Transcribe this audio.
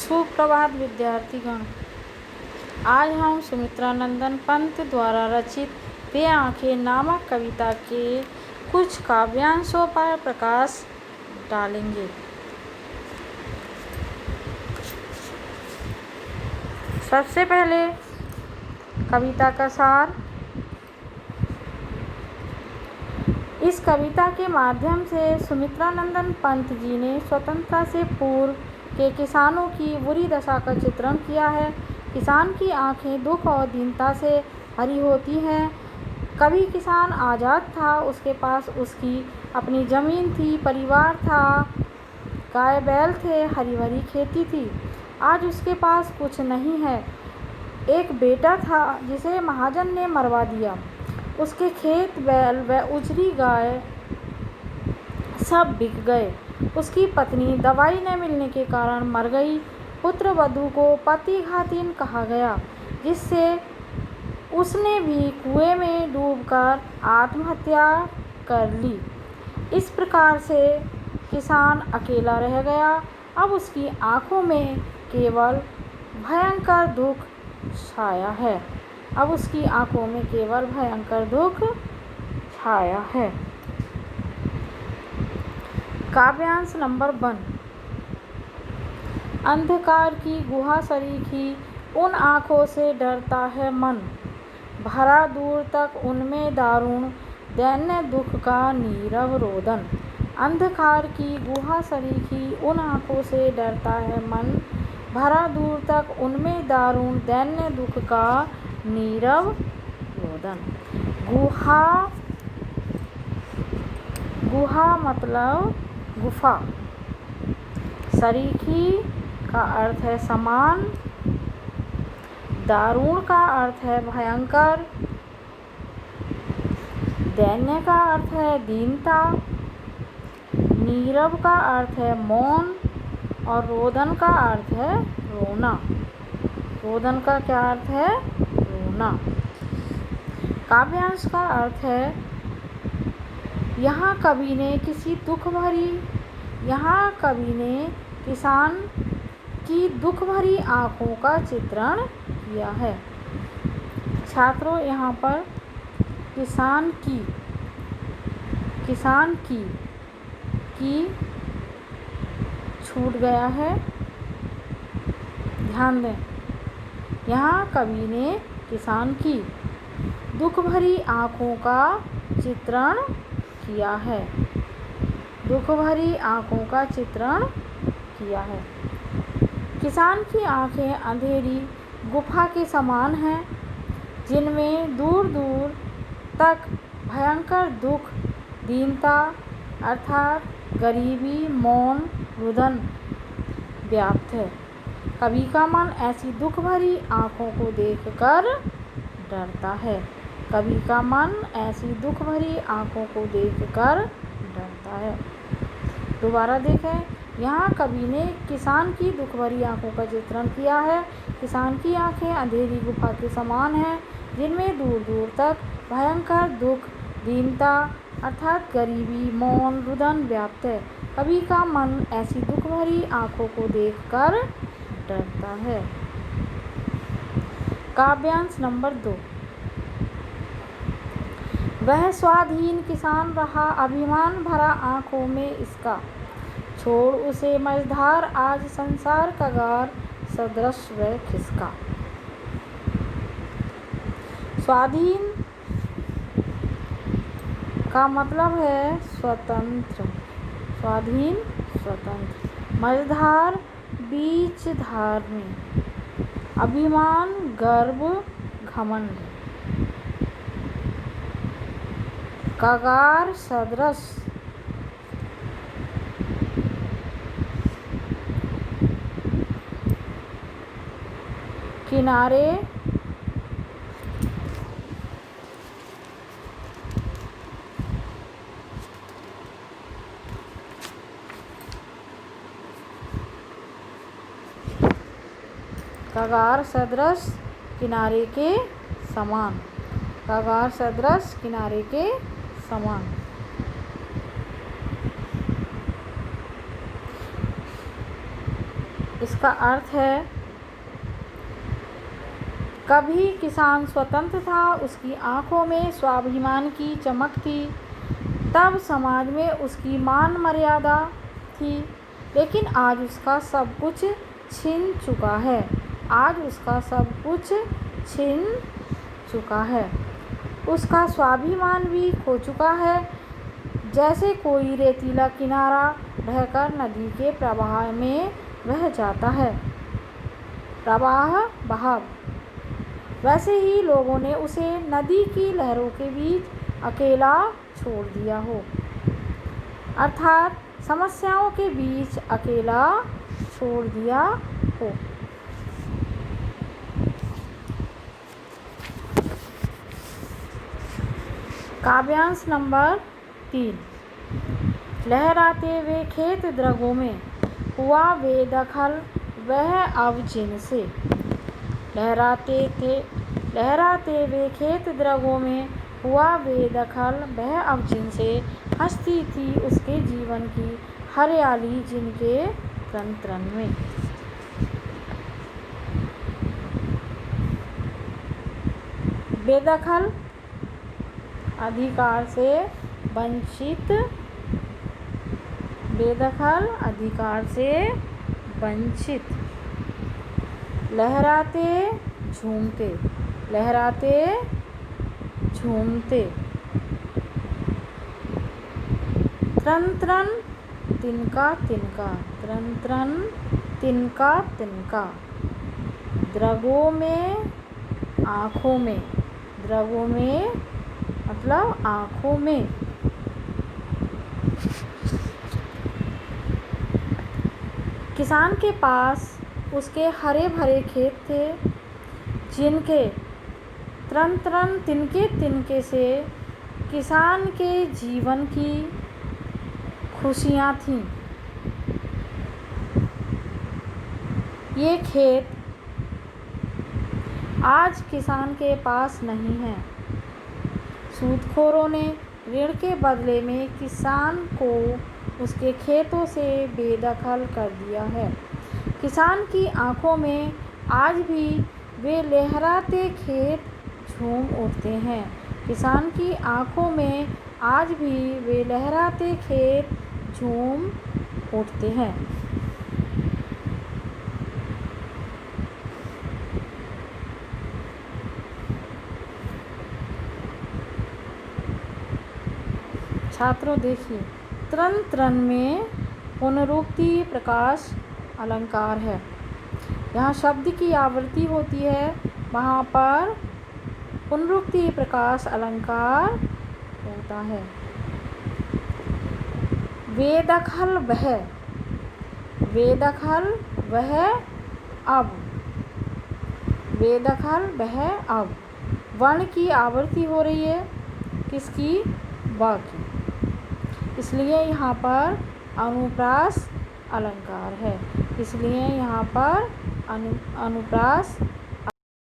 सुप्रभात विद्यार्थीगण। आज हम सुमित्रा नंदन पंत द्वारा रचित वे आँखें नामक कविता के कुछ काव्यांशों पर प्रकाश डालेंगे। सबसे पहले कविता का सार। इस कविता के माध्यम से सुमित्रा नंदन पंत जी ने स्वतंत्रता से पूर्व के किसानों की बुरी दशा का चित्रण किया है। किसान की आंखें दुख और दीनता से भरी होती हैं। कभी किसान आज़ाद था, उसके पास उसकी अपनी ज़मीन थी, परिवार था, गाय बैल थे, हरी भरी खेती थी। आज उसके पास कुछ नहीं है। एक बेटा था जिसे महाजन ने मरवा दिया। उसके खेत बैल व उजरी गाय सब बिक गए। उसकी पत्नी दवाई न मिलने के कारण मर गई। पुत्र वधू को पतिघातीन कहा गया, जिससे उसने भी कुएं में डूबकर आत्महत्या कर ली। इस प्रकार से किसान अकेला रह गया। अब उसकी आंखों में केवल भयंकर दुख छाया है। काव्यांश नंबर 1। अंधकार की गुहा सरीखी उन आँखों से डरता है मन, भरा दूर तक उनमें दारुण दैन्य दुख का नीरव रोदन। अंधकार की गुहा सरीखी उन आँखों से डरता है मन, भरा दूर तक उनमें दारुण दैन्य दुख का नीरव रोदन। गुहा मतलब गुफा। सरीखी का अर्थ है समान। दारुण का अर्थ है भयंकर। दैन्य का अर्थ है दीनता। नीरव का अर्थ है मौन। और रोदन का अर्थ है रोना। रोदन का क्या अर्थ है? रोना। काव्यांश का अर्थ है यहाँ कवि ने किसान की दुख भरी आँखों का चित्रण किया है। छात्रों, यहाँ पर किसान की छूट गया है, ध्यान दें। यहाँ कवि ने किसान की दुख भरी आँखों का चित्रण किया है। दुख भरी आँखों का चित्रण किया है। किसान की आँखें अंधेरी गुफा के समान हैं, जिनमें दूर दूर तक भयंकर दुख, दीनता अर्थात गरीबी, मौन, रुदन व्याप्त है। कवि का मन ऐसी दुख भरी आँखों को देखकर डरता है। कवि का मन ऐसी दुख भरी आँखों को देखकर डरता है। दोबारा देखें। यहाँ कवि ने किसान की दुख भरी आँखों का चित्रण किया है। किसान की आँखें अंधेरी गुफा के समान हैं, जिनमें दूर दूर तक भयंकर दुख, दीनता अर्थात गरीबी, मौन, रुदन व्याप्त है। कवि का मन ऐसी दुख भरी आँखों को देखकर डरता है। काव्यांश नंबर 2। वह स्वाधीन किसान रहा, अभिमान भरा आँखों में इसका, छोड़ उसे मझधार आज संसार कगार सदृश वह खिसका। स्वाधीन का मतलब है स्वतंत्र। स्वाधीन, स्वतंत्र। मझधार बीच धार में। अभिमान गर्व घमंड। कगार सदृश। किनारे। कगार सदृश किनारे के समान। कगार सदृश किनारे के समान। इसका अर्थ है कभी किसान स्वतंत्र था, उसकी आंखों में स्वाभिमान की चमक थी, तब समाज में उसकी मान मर्यादा थी, लेकिन आज उसका सब कुछ छिन चुका है। आज उसका सब कुछ छिन चुका है। उसका स्वाभिमान भी खो चुका है। जैसे कोई रेतीला किनारा ढहकर नदी के प्रवाह में बह जाता है, बहाव, वैसे ही लोगों ने उसे नदी की लहरों के बीच अकेला छोड़ दिया हो, अर्थात समस्याओं के बीच अकेला छोड़ दिया हो। काव्यांश नंबर 3। लहराते वे खेत द्रगों में हुआ बेदखल वह अब जिनसे। लहराते वे खेत द्रगों में हुआ बेदखल वह अब जिनसे। हंसती थी उसके जीवन की हरियाली जिनके तन तन में। बेदखल अधिकार से वंचित, बेदखल अधिकार से वंचित। लहराते झूमते, लहराते झूमते। त्रन त्रन तिनका तिनका, त्रन त्रन तिनका तिनका। द्रगों में, आँखों में, द्रगों में मतलब आँखों में। किसान के पास उसके हरे भरे खेत थे, जिनके त्रन त्रन तिनके तिनके से किसान के जीवन की खुशियाँ थीं। ये खेत आज किसान के पास नहीं है। सूदखोरों ने ऋण के बदले में किसान को उसके खेतों से बेदखल कर दिया है। किसान की आंखों में आज भी वे लहराते खेत झूम उठते हैं। किसान की आंखों में आज भी वे लहराते खेत झूम उठते हैं। छात्रों देखिए, त्रन त्रन में पुनरुक्ति प्रकाश अलंकार है। यहाँ शब्द की आवृत्ति होती है, वहाँ पर पुनरुक्ति प्रकाश अलंकार होता है। बेदखल वह, बेदखल वह अब, बेदखल वह अब। वर्ण की आवृत्ति हो रही है, किसकी? व की, इसलिए यहाँ पर अनुप्रास अलंकार है। इसलिए यहाँ पर अनुप्रास